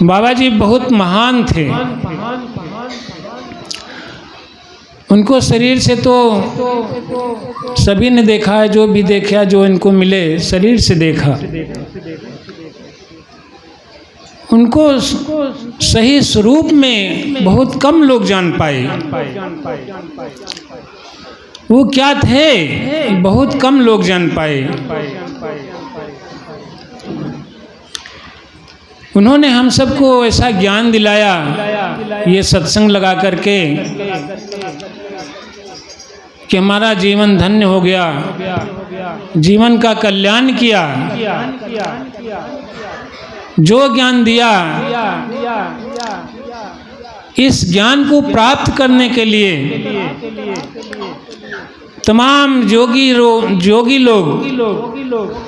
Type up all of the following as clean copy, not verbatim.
बाबा जी बहुत महान थे। उनको शरीर से तो सभी ने देखा है, जो भी देखा, जो इनको मिले शरीर से देखा। उनको सही स्वरूप में बहुत कम लोग जान पाए। वो क्या थे बहुत कम लोग जान पाए। उन्होंने हम सबको ऐसा ज्ञान दिलाया ये सत्संग लगा करके कि हमारा जीवन धन्य हो गया, जीवन का कल्याण किया। जो ज्ञान दिया, इस ज्ञान को प्राप्त करने के लिए तमाम जोगी लोग,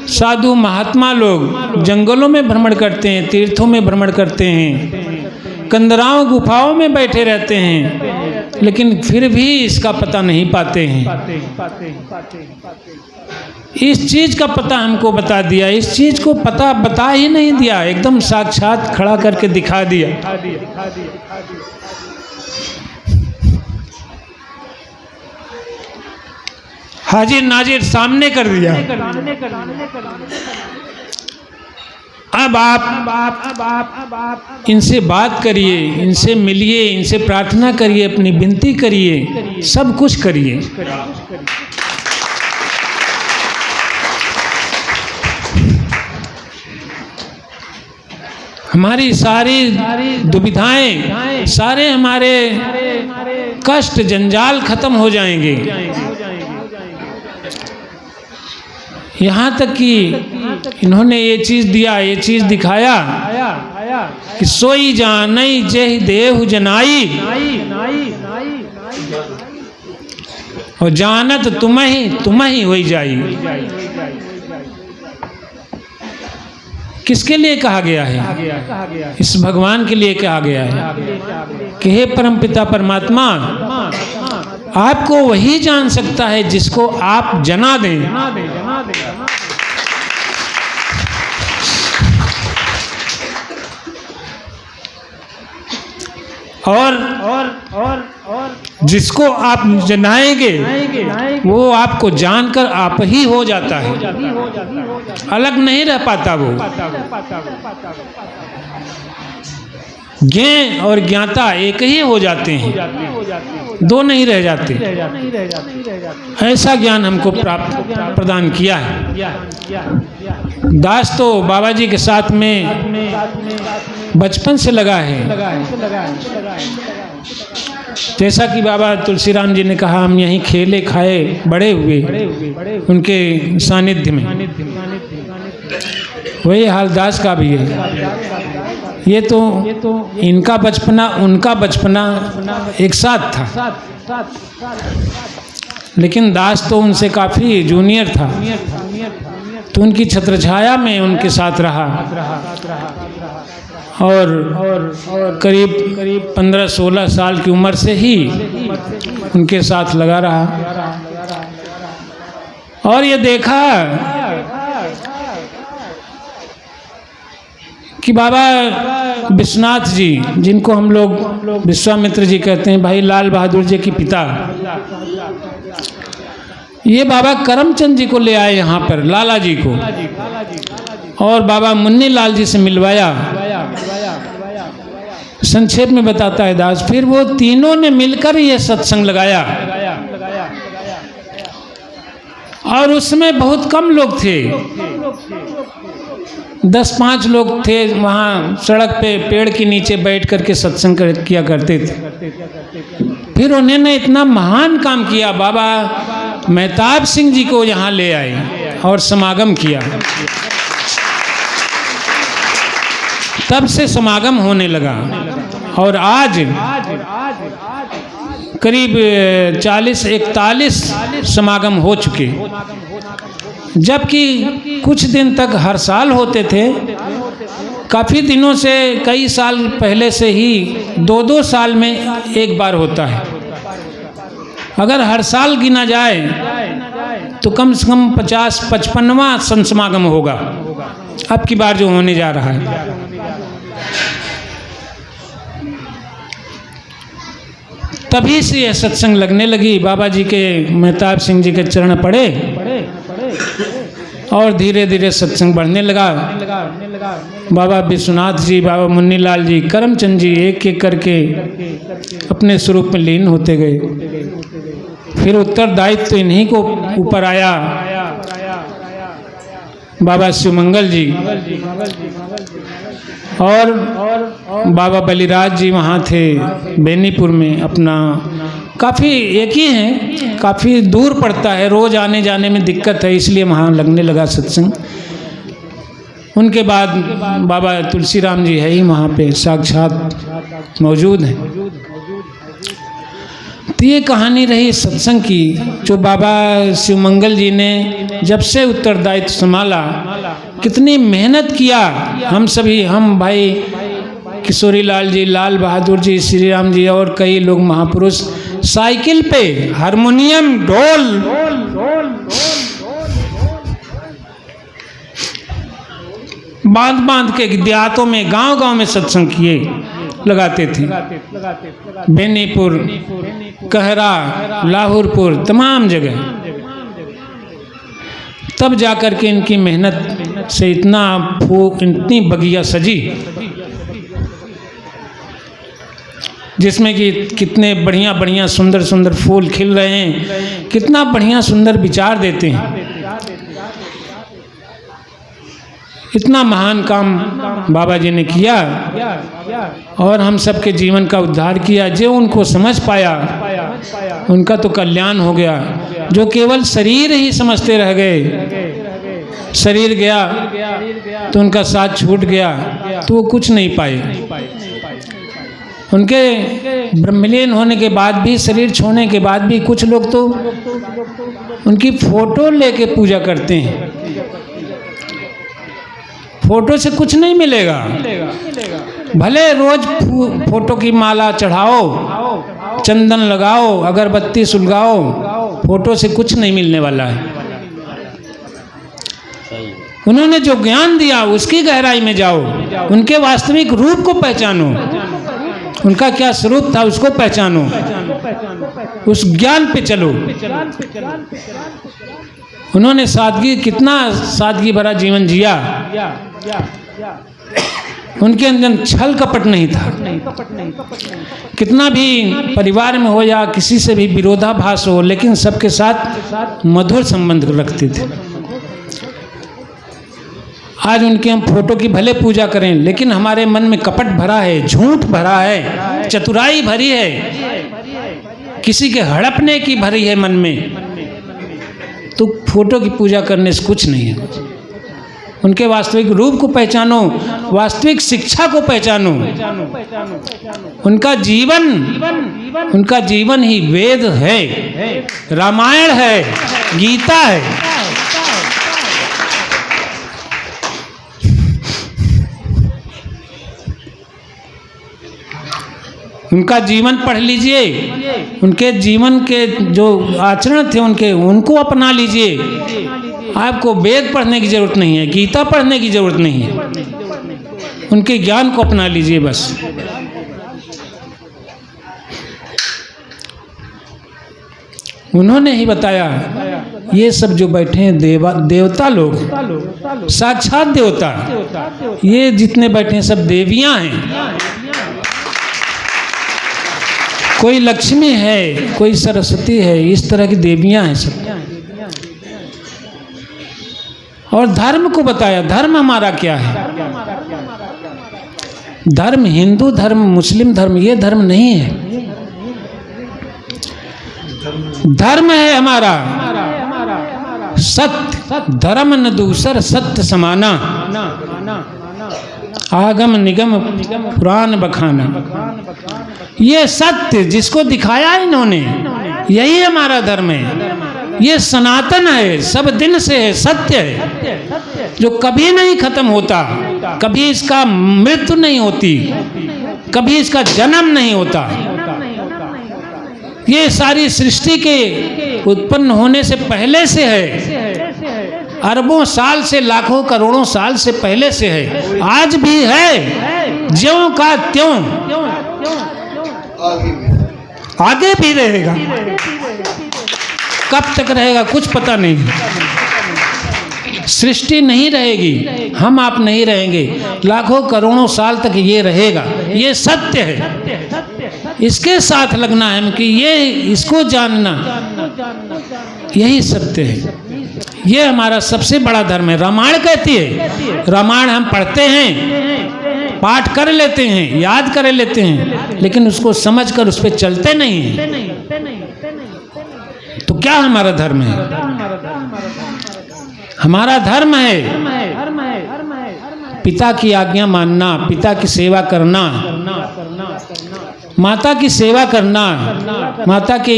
साधु महात्मा लोग जंगलों में भ्रमण करते हैं, तीर्थों में भ्रमण करते हैं, कंदराओं गुफाओं में बैठे रहते हैं, लेकिन फिर भी इसका पता नहीं पाते हैं। इस चीज का पता हमको बता दिया, इस चीज को पता बता ही नहीं दिया, एकदम साक्षात खड़ा करके दिखा दिया। हाजिर नाजिर सामने कर दिया। अब आप इनसे बात करिए, इनसे मिलिए, इनसे प्रार्थना करिए, अपनी विनती करिए, सब कुछ करिए। हमारी सारी दुविधाएं, सारे हमारे कष्ट जंजाल खत्म हो जाएंगे। यहाँ तक कि इन्होंने ये चीज दिया, ये चीज दिखाया कि सोई जानई जेहि देहु जनाई, और जानत तुम ही होई जाई। किसके लिए कहा गया है? इस भगवान के लिए कहा गया है कि हे परमपिता परमात्मा, आपको वही जान सकता है जिसको आप जना दें। और जिसको आप जनाएंगे वो आपको जानकर आप ही हो जाता है, अलग नहीं रह पाता। वो ज्ञेय और ज्ञाता एक ही हो जाते हैं, दो नहीं रह जाते। ऐसा ज्ञान हमको प्रदान किया है। दास तो बाबा जी के साथ में बचपन से लगा है। जैसा कि बाबा तुलसीराम जी ने कहा, हम यहीं खेले खाए बड़े हुए उनके सानिध्य में। वही हाल दास का भी है। ये तो इनका बचपना उनका बचपना एक साथ था, लेकिन दास तो उनसे काफ़ी जूनियर था, तो उनकी छत्रछाया में उनके साथ रहा और करीब 15-16 साल की उम्र से ही उनके साथ लगा रहा। और ये देखा कि बाबा विश्वनाथ जी, जिनको हम लोग विश्वामित्र जी कहते हैं, भाई लाल बहादुर जी के पिता, ये बाबा करमचंद जी को ले आए यहाँ पर, लाला जी को, और बाबा मुन्नी लाल जी से मिलवाया। संक्षेप में बताता है दास। फिर वो तीनों ने मिलकर ये सत्संग लगाया और उसमें बहुत कम लोग थे, 10-5 लोग थे वहाँ सड़क पे पेड़ के नीचे बैठ करके सत्संग किया करते थे। फिर उन्होंने इतना महान काम किया, बाबा मेहताब सिंह जी को यहाँ ले आए और समागम किया। तब से समागम होने लगा और आज करीब 40-41 समागम हो चुके, जबकि कुछ दिन तक हर साल होते थे। काफ़ी दिनों से, कई साल पहले से ही 2-2 साल में एक बार होता है। अगर हर साल गिना जाए तो कम से कम 50-55वां समागम होगा अब की बार जो होने जा रहा है। तभी से यह सत्संग लगने लगी। बाबा जी के मेहताब सिंह जी के चरण पड़े और धीरे धीरे सत्संग बढ़ने लगा। बाबा विश्वनाथ जी, बाबा मुन्नीलाल जी, करमचंद जी एक एक करके अपने स्वरूप में लीन होते गए। फिर उत्तरदायित्व तो इन्हीं को ऊपर आया। बाबा शिवमंगल जी और बाबा बलिराज जी वहाँ थे बेनीपुर में। अपना काफ़ी एक ही हैं, काफ़ी दूर पड़ता है, रोज़ आने जाने में दिक्कत है, इसलिए वहाँ लगने लगा सत्संग। उनके बाद बाबा तुलसीराम जी है ही वहाँ पे साक्षात मौजूद हैं। तो ये कहानी रही सत्संग की, जो बाबा शिवमंगल जी ने जब से उत्तरदायित्व संभाला, कितनी मेहनत किया। हम सभी, हम भाई किशोरी लाल जी, लाल बहादुर जी, श्री राम जी और कई लोग महापुरुष साइकिल पे हारमोनियम, ढोल बांध बांध के देहातों में, गांव गांव में सत्संग किए लगाते थे। बेनीपुर, कहरा, लाहौरपुर, तमाम जगह। तब जाकर के इनकी मेहनत से इतनी बगिया सजी, जिसमें कि कितने बढ़िया बढ़िया सुंदर सुंदर फूल खिल रहे हैं, कितना बढ़िया सुंदर विचार देते हैं। इतना महान काम बाबा जी ने किया और हम सबके जीवन का उद्धार किया। जो उनको समझ पाया उनका तो कल्याण हो गया। जो केवल शरीर ही समझते रह गए, शरीर गया तो उनका साथ छूट गया, तो वो कुछ नहीं पाए। उनके ब्रह्मलीन होने के बाद भी, शरीर छोड़ने के बाद भी कुछ लोग तो उनकी फोटो लेके पूजा करते हैं। फोटो से कुछ नहीं मिलेगा, भले रोज फोटो की माला चढ़ाओ, चंदन लगाओ, अगरबत्ती सुलगाओ, फोटो से कुछ नहीं मिलने वाला है। उन्होंने जो ज्ञान दिया उसकी गहराई में जाओ, उनके वास्तविक रूप को पहचानो, उनका क्या स्वरूप था उसको पहचानो, उस ज्ञान पे चलो। उन्होंने सादगी, कितना सादगी भरा जीवन जिया। उनके अंदर छल कपट नहीं था। कितना भी परिवार में हो या किसी से भी विरोधाभास हो, लेकिन सबके साथ मधुर संबंध रखते थे। आज उनके हम फोटो की भले पूजा करें, लेकिन हमारे मन में कपट भरा है, झूठ भरा है, चतुराई भरी है, किसी के हड़पने की भरी है मन में, तो फोटो की पूजा करने से कुछ नहीं है। उनके वास्तविक रूप को पहचानो, वास्तविक शिक्षा को पहचानो। उनका जीवन ही वेद है, रामायण है, गीता है। उनका जीवन पढ़ लीजिए, उनके जीवन के जो आचरण थे उनको अपना लीजिए। आपको वेद पढ़ने की जरूरत नहीं है, गीता पढ़ने की जरूरत नहीं है, उनके ज्ञान को अपना लीजिए बस। उन्होंने ही बताया, ये सब जो बैठे हैं देवता लोग, साक्षात देवता, ये जितने बैठे हैं सब देवियां हैं। कोई लक्ष्मी है, कोई सरस्वती है, इस तरह की देवियां हैं सब। और धर्म को बताया, धर्म हमारा क्या है। धर्म हिंदू धर्म, मुस्लिम धर्म, ये धर्म नहीं है। धर्म है हमारा सत्य, धर्म न दूसर सत्य समाना, आगम निगम पुराण बखाना। ये सत्य जिसको दिखाया इन्होंने, यही हमारा धर्म है। ये सनातन है, सब दिन से है, सत्य है, जो कभी नहीं खत्म होता, कभी इसका मृत्यु नहीं होती, कभी इसका जन्म नहीं होता। ये सारी सृष्टि के उत्पन्न होने से पहले से है, अरबों साल से, लाखों करोड़ों साल से पहले से है, आज भी है, ज्यों का त्यों, आगे भी रहेगा। कब तक रहेगा कुछ पता नहीं। सृष्टि नहीं रहेगी, हम आप नहीं रहेंगे, लाखों करोड़ों साल तक ये रहेगा। ये सत्य है, इसके साथ लगना है कि ये, इसको जानना, यही सत्य है। ये हमारा सबसे बड़ा धर्म है। रामायण कहती है, रामायण हम पढ़ते हैं, पाठ कर लेते हैं, याद कर लेते हैं, लेकिन उसको समझकर उस पर चलते नहीं हैं। तो क्या हमारा धर्म है? हमारा धर्म है पिता की आज्ञा मानना, पिता की सेवा करना, माता की सेवा करना, माता के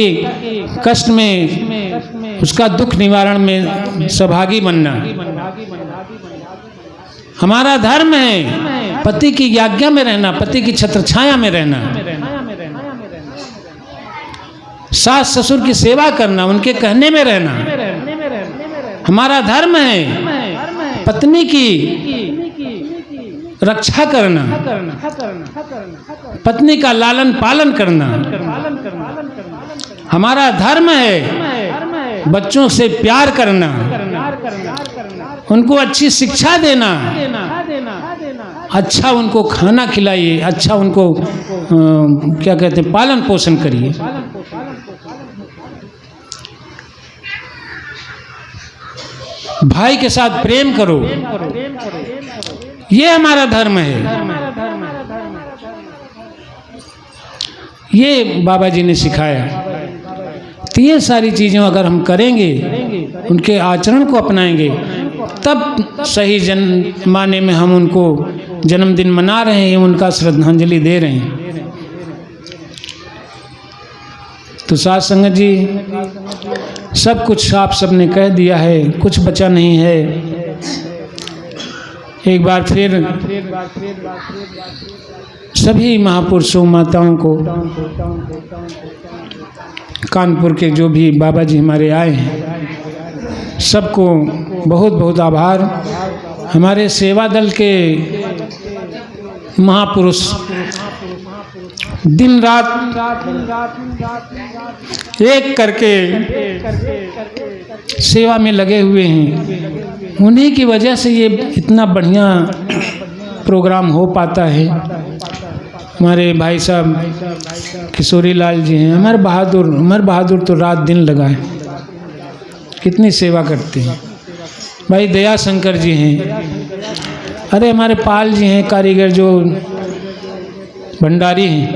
कष्ट में, उसका दुख निवारण में सहभागी बनना। हमारा धर्म है पति की आज्ञा में रहना, पति की छत्र छाया में रहना, सास ससुर की सेवा करना, उनके कहने में रहना। हमारा धर्म है पत्नी की रक्षा करना, पत्नी का लालन पालन करना। हमारा धर्म है बच्चों से प्यार करना, उनको अच्छी शिक्षा देना, अच्छा उनको खाना खिलाइए, अच्छा उनको क्या कहते हैं, पालन पोषण करिए। भाई के साथ प्रेम करो, ये हमारा धर्म है। ये बाबा जी ने सिखाया। तो ये सारी चीज़ें अगर हम करेंगे, उनके आचरण को अपनाएंगे, तब सही माने में हम उनको जन्मदिन मना रहे हैं, उनका श्रद्धांजलि दे रहे हैं। तो साथ संगत जी, सब कुछ आप सबने कह दिया है, कुछ बचा नहीं है। एक बार फिर सभी महापुरुषों, माताओं को, कानपुर के जो भी बाबा जी हमारे आए हैं, सबको बहुत बहुत आभार। हमारे सेवा दल के महापुरुष दिन रात एक करके सेवा में लगे हुए हैं। उन्हीं की वजह से ये इतना बढ़िया प्रोग्राम हो पाता है। हमारे भाई साहब किशोरी लाल जी हैं, अमर बहादुर तो रात दिन लगा है, कितनी सेवा करते हैं। भाई दया शंकर जी हैं, अरे हमारे पाल जी हैं कारीगर जो भंडारी हैं,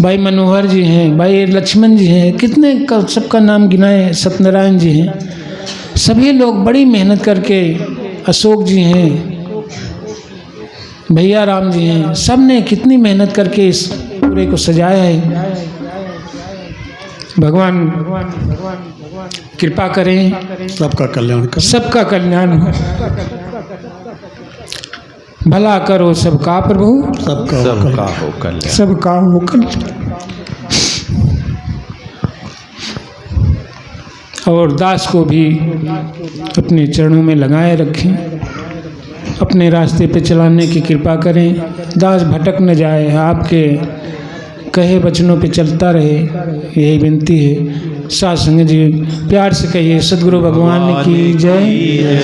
भाई मनोहर जी हैं, भाई लक्ष्मण जी हैं, कितने सबका नाम गिनाए, सत्यनारायण जी हैं, सभी लोग बड़ी मेहनत करके, अशोक जी हैं, भैया राम जी हैं, सब ने कितनी मेहनत करके इस पूरे को सजाया है। भगवान कृपा करें, सबका कल्याण कर, सबका कल्याण हो, भला करो सबका प्रभु, सबका हो कल्याण, सबका हो कल्याण। और दास को भी अपने चरणों में लगाए रखें, अपने रास्ते पे चलाने की कृपा करें, दास भटक न जाए, आपके कहे वचनों पे चलता रहे, यही विनती है। साथ संग जी प्यार से कहिए, सद्गुरु भगवान की जय।